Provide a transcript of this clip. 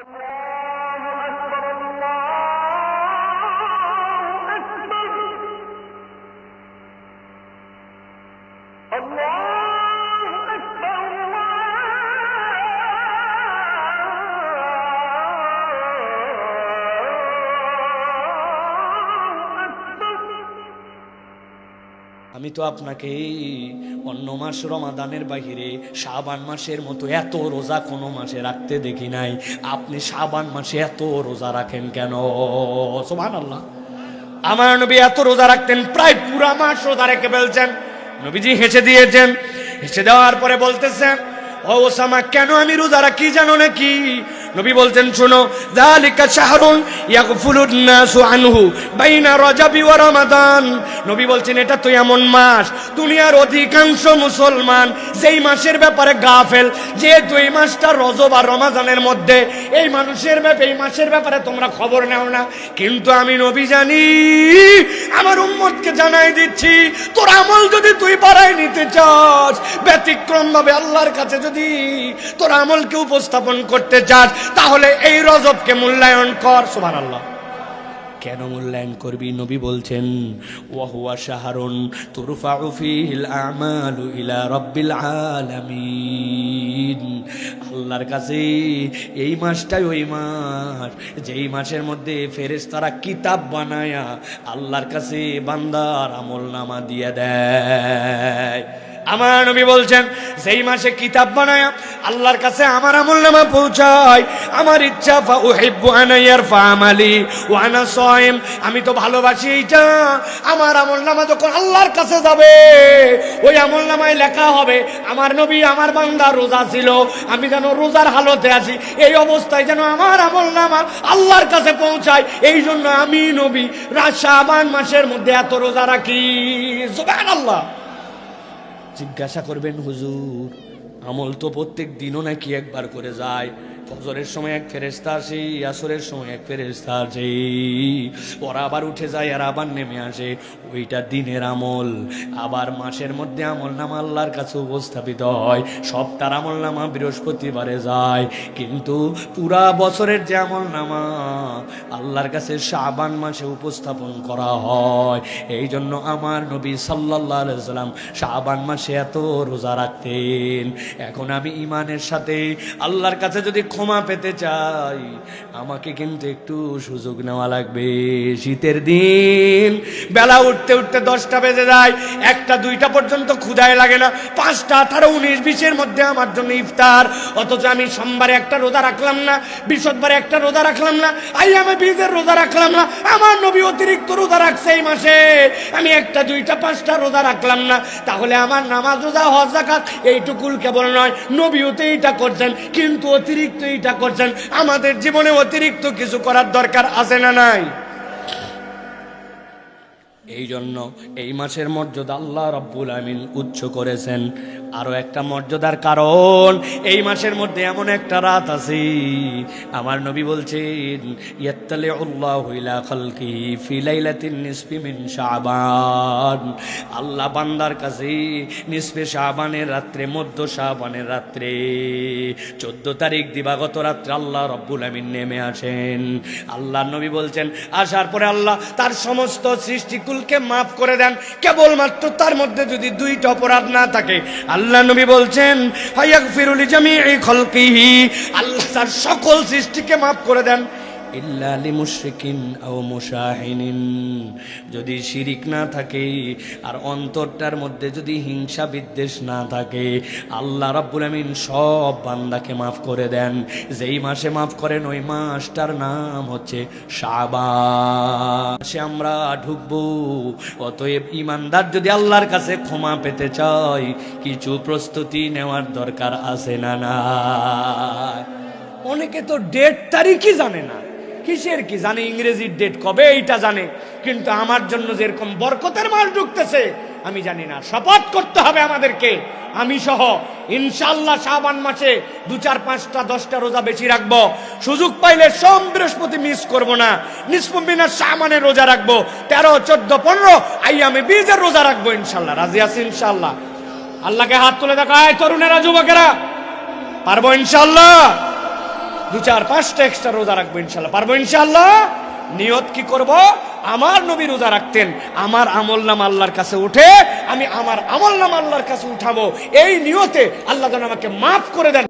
আমি তো আপনাকে অন্য মাস রমাদানের বাহিরে শাবান মাসের মতো এত রোজা কোনো মাসে রাখতে দেখি নাই। আপনি শাবান মাসে এত রোজা রাখেন কেন? সুবহানাল্লাহ। আমার নবী এত রোজা রাখতেন, প্রায় পুরা মাস রোজা রেখে ফেলছেন। নবীজি হেসে দিয়েছেন। হেসে দেওয়ার পরে বলতেছেন, ও ওসামা, কেন আমি রোজা রাখি জানো নাকি? নবী বলতেন, শোনো, যালিকা শাহরুন ইয়াগফুলুন নাসু আনহু বাইনা রজবি ওয়া রমাদান। নবী বলছেন, এটা তো এমন মাস, দুনিয়ার অধিকাংশ মুসলমান যেই মাসের ব্যাপারে গাফেল, যেহেতু এই মাসটা রজব আর রমাদানের মধ্যে, এই মাসের ব্যাপারে তোমরা খবর নাও না। কিন্তু আমি নবী জানি, আমার উম্মতকে জানাই দিচ্ছি, তোর আমল যদি তুই বাড়ায় নিতে চাস, ব্যতিক্রম ভাবে আল্লাহর কাছে যদি তোর আমলকে উপস্থাপন করতে চাস, তাহলে এই রজবকে মূল্যায়ন কর। সুবহানাল্লাহ। কেন মূল্যায়ন করবি? নবী বলছেন, ওয়া হুয়া শাহরুন তুরফাউ ফীহিল আমালু ইলা রাব্বিল আলামিন। আল্লাহর কাছে এই মাসটাই ওই মাস, যেই মাসের মধ্যে ফেরেশতারা কিতাব বানায়া আল্লাহর কাছে বান্দার আমলনামা দিয়ে দেয়। আমার নবী বলছেন, সেই মাসে কিতাব বানায়া আল্লাহর কাছে আমার আমলনামা পৌঁছায়। আমার ইচ্ছা, ফা উহিব্বু আন ইয়ারফা আমালি ওয়া আনা সাইম, আমি তো ভালোবাসি এইটা, আমার আমলনামা যখন আল্লাহর কাছে যাবে, ওই আমলনামায় লেখা হবে আমার নবী, আমার বান্দা রোজা ছিল, আমি যেন রোজার হালতে আছি, এই অবস্থায় যেন আমার আমলনামা আল্লাহর কাছে পৌঁছায়। এই জন্য আমি নবী শাবান মাসের মধ্যে এত রোজা রাখি। সুবহানাল্লাহ। জিজ্ঞাসা করবেন, হুজুর, আমল তো প্রত্যেক দিনও নাকি একবার করে যায়? ফজরের সময় এক ফেরেশতা আসে, আসরের সময় এক ফেরেশতা আসে, ওরা আবার উঠে যায় আর আবার নেমে আসে। ওইটা দিনের আমল। আবার মাসের মধ্যে আমলনামা আল্লাহর কাছে উপস্থাপিত হয়। সপ্তাহের আমলনামা বৃহস্পতিবারে যায়, কিন্তু পুরা বছরের যে আমলনামা আল্লাহর কাছে শাবান মাসে উপস্থাপন করা হয়। এই জন্য আমার নবী সাল্লাল্লাহু আলাইহি ওয়াসাল্লাম শাবান মাসে এত রোজা রাখতেন। এখন আমি ঈমানের সাথে আল্লাহর কাছে যদি ক্ষমা পেতে চাই, আমাকে কিন্তু একটু সুযোগ নেওয়া লাগবে। শীতের দিন বেলা উঠতে উঠতে 10টা বেজে যায়, 1টা 2টা পর্যন্ত ক্ষুধায় লাগে না, 5টা 18 19 20-এর মধ্যে আমার জন্য ইফতার। অথচ আমি সোমবারে একটা রোজা রাখলাম না, বৃহস্পতিবারে একটা রোজা রাখলাম না, আইয়ামে বীজের রোজা রাখলাম না। আমার নবী অতিরিক্ত রোজা রাখছে এই মাসে, আমি 1টা 2টা 5টা রোজা রাখলাম না। তাহলে আমার নামাজ, রোজা, হজ, যাকাত এইটুকুল কেবল নয়, নবীও তো এইটা করছেন, কিন্তু অতিরিক্ত এইটা করছেন। আমাদের জীবনে অতিরিক্ত কিছু করার দরকার আছে না নাই? এই জন্য এই মাসের মর্যাদা আল্লাহ রাব্বুল আমিন উচ্চ করেছেন। আরো একটা মর্যাদার কারণ, এই মাসের মধ্যে এমন একটা রাত আছে, আমার নবী বলছেন, ইয়াত্তালিউল্লাহু ইলা খালকিহি ফি লাইলাতিন নিসফি মিন শাবান। আল্লাহ বান্দার কাছে নিসফে শাবানের রাত্রে, মধ্য শাবানের রাত্রে 14 তারিখ দিবাগত রাত্রে আল্লাহ রাব্বুল আমিন নেমে আসেন। আল্লাহর নবী বলছেন, আসার পরে আল্লাহ তার সমস্ত সৃষ্টিকুলকে মাফ করে দেন, কেবলমাত্র তার মধ্যে যদি 2টা অপরাধ না থাকে। আল্লাহ নবী বলছেন, ফায়াগফিরু লিজামিই খালকিহি, আল্লাহ তার সকল সৃষ্টিকে মাফ করে দেন, ইল্লা লিমুশরিকিন আও মুশাহিনিন, যদি শিরিক না থাকে আর অন্তরটার মধ্যে যদি হিংসা বিদ্বেষ না থাকে, আল্লাহ রাব্বুল আমিন সব বান্দাকে মাফ করে দেন। যেই মাসে মাফ করেন ওই মাসটার নাম হচ্ছে শাবান। সে আমরা ঢুকবো। অতএব ইমানদার যদি আল্লাহর কাছে ক্ষমা পেতে চাই, কিছু প্রস্তুতি নেওয়ার দরকার আছে না না? অনেকে তো ডেট তারিখই জানে না, কিসের কি জানে, ইংরেজির ডেট কবে এইটা জানে, কিন্তু আমার জন্য যেরকম বরকতের মাস ঢুকতেছে আমি জানি না। শপথ করতে হবে আমাদেরকে, আমি সহ ইনশাআল্লাহ শাবান মাসে 2 4 5টা 10টা রোজা বেশি রাখবো। সুযোগ পাইলে সোম বৃহস্পতি মিস করব না, নিসফু মিনাশ শাবানের রোজা রাখবো, 13 14 15 আইয়ামে বীজের রোজা রাখবো ইনশাআল্লাহ। রাজি আছি ইনশাআল্লাহ? আল্লাহকে হাত তুলে দেখায় তরুণেরা, যুবকেরা, পারবো ইনশাআল্লাহ? 2-4-5টা এক্সট্রা রোজা রাখবো ইনশাল্লাহ। পারবো ইনশাল্লাহ? নিয়ত কি করব? আমার নবী রোজা রাখতেন, আমার আমলনামা আল্লাহর কাছে উঠে আমি আমার আমলনামা আল্লাহর কাছে উঠাবো, এই নিয়তে আল্লাহ যেন আমাকে মাফ করে দেন।